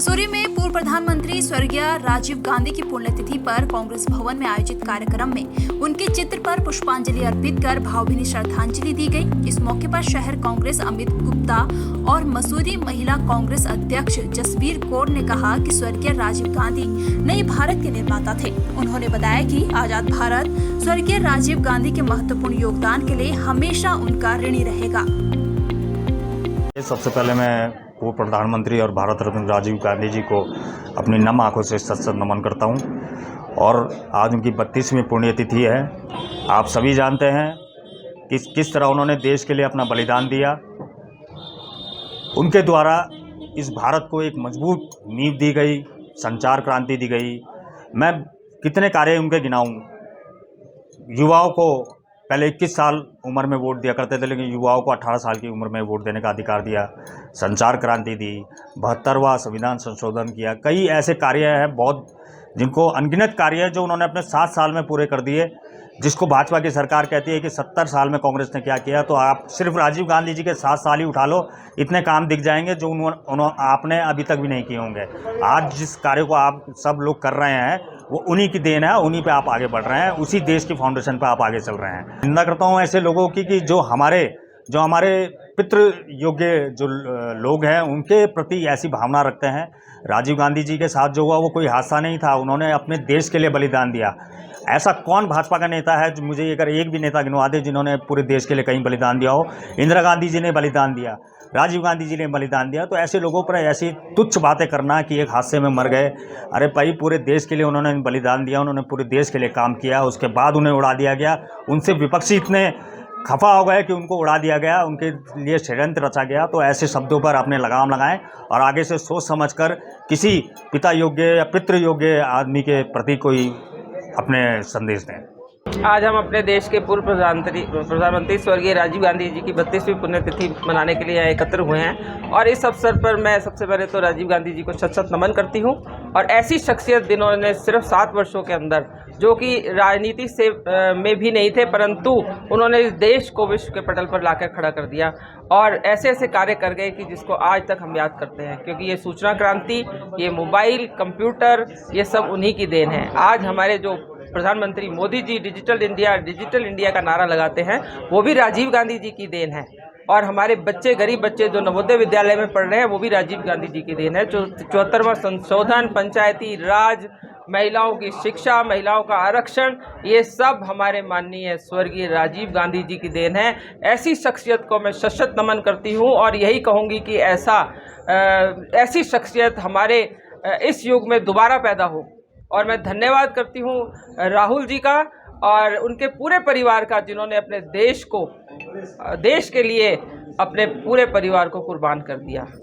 मसूरी में पूर्व प्रधानमंत्री स्वर्गीय राजीव गांधी की पुण्यतिथि पर कांग्रेस भवन में आयोजित कार्यक्रम में उनके चित्र पर पुष्पांजलि अर्पित कर भावभीनी श्रद्धांजलि दी गई। इस मौके पर शहर कांग्रेस अमित गुप्ता और मसूरी महिला कांग्रेस अध्यक्ष जसबीर कौर ने कहा कि स्वर्गीय राजीव गांधी नए भारत के निर्माता थे। उन्होंने बताया कि आजाद भारत स्वर्गीय राजीव गांधी के महत्वपूर्ण योगदान के लिए हमेशा उनका ऋणी रहेगा। सबसे पहले मैं पूर्व प्रधानमंत्री और भारत रत्न राजीव गांधी जी को अपनी नम आंखों से सत नमन करता हूं और आज उनकी 32वीं पुण्यतिथि है। आप सभी जानते हैं कि किस तरह उन्होंने देश के लिए अपना बलिदान दिया। उनके द्वारा इस भारत को एक मजबूत नींव दी गई, संचार क्रांति दी गई। मैं कितने कार्य उनके गिनाऊं। युवाओं को पहले 21 साल उम्र में वोट दिया करते थे, लेकिन युवाओं को 18 साल की उम्र में वोट देने का अधिकार दिया। संचार क्रांति दी, 72वां संविधान संशोधन किया। कई ऐसे कार्य हैं बहुत, जिनको अनगिनत कार्य है जो उन्होंने अपने 7 साल में पूरे कर दिए। जिसको भाजपा की सरकार कहती है कि 70 साल में कांग्रेस ने क्या किया, तो आप सिर्फ राजीव गांधी जी के 7 साल ही उठा लो, इतने काम दिख जाएंगे जो आपने अभी तक भी नहीं किए होंगे। आज जिस कार्य को आप सब लोग कर रहे हैं वो उन्हीं की देन है, उन्हीं पे आप आगे बढ़ रहे हैं, उसी देश की फाउंडेशन पे आप आगे चल रहे हैं। निंदा करता हूँ ऐसे लोगों की कि जो हमारे पितृ योग्य जो लोग हैं उनके प्रति ऐसी भावना रखते हैं। राजीव गांधी जी के साथ जो हुआ वो कोई हादसा नहीं था, उन्होंने अपने देश के लिए बलिदान दिया। ऐसा कौन भाजपा का नेता है जो मुझे अगर एक भी नेता गिनवा दे जिन्होंने पूरे देश के लिए कहीं बलिदान दिया हो। इंदिरा गांधी जी ने बलिदान दिया, राजीव गांधी जी ने बलिदान दिया। तो ऐसे लोगों पर ऐसी तुच्छ बातें करना कि एक हादसे में मर गए, अरे भाई पूरे देश के लिए उन्होंने बलिदान दिया, उन्होंने पूरे देश के लिए काम किया, उसके बाद उन्हें उड़ा दिया गया। उनसे विपक्षी इतने खफा हो गए कि उनको उड़ा दिया गया, उनके लिए षड्यंत्र रचा गया। तो ऐसे शब्दों पर अपने लगाम लगाएं और आगे से सोच समझकर किसी पिता योग्य या पितृ योग्य आदमी के प्रति कोई अपने संदेश दें। आज हम अपने देश के पूर्व प्रधानमंत्री स्वर्गीय राजीव गांधी जी की 32वीं पुण्यतिथि मनाने के लिए यहाँ एकत्र हुए हैं और इस अवसर पर मैं सबसे पहले तो राजीव गांधी जी को शत नमन करती हूँ। और ऐसी शख्सियत जिन्होंने सिर्फ 7 वर्षों के अंदर, जो कि राजनीति से में भी नहीं थे, परंतु उन्होंने इस देश को विश्व के पटल पर लाकर खड़ा कर दिया और ऐसे ऐसे कार्य कर गए कि जिसको आज तक हम याद करते हैं, क्योंकि ये सूचना क्रांति, ये मोबाइल, कंप्यूटर, ये सब उन्हीं की देन है। आज हमारे जो प्रधानमंत्री मोदी जी डिजिटल इंडिया का नारा लगाते हैं, वो भी राजीव गांधी जी की देन है। और हमारे बच्चे, गरीब बच्चे जो नवोदय विद्यालय में पढ़ रहे हैं, वो भी राजीव गांधी जी की देन है। जो 74वां संशोधन, पंचायती राज, महिलाओं की शिक्षा, महिलाओं का आरक्षण, ये सब हमारे माननीय स्वर्गीय राजीव गांधी जी की देन है। ऐसी शख्सियत को मैं शत नमन करती हूँ और यही कहूँगी कि ऐसी शख्सियत हमारे इस युग में दोबारा पैदा हो। और मैं धन्यवाद करती हूँ राहुल जी का और उनके पूरे परिवार का, जिन्होंने अपने देश के लिए अपने पूरे परिवार को कुर्बान कर दिया।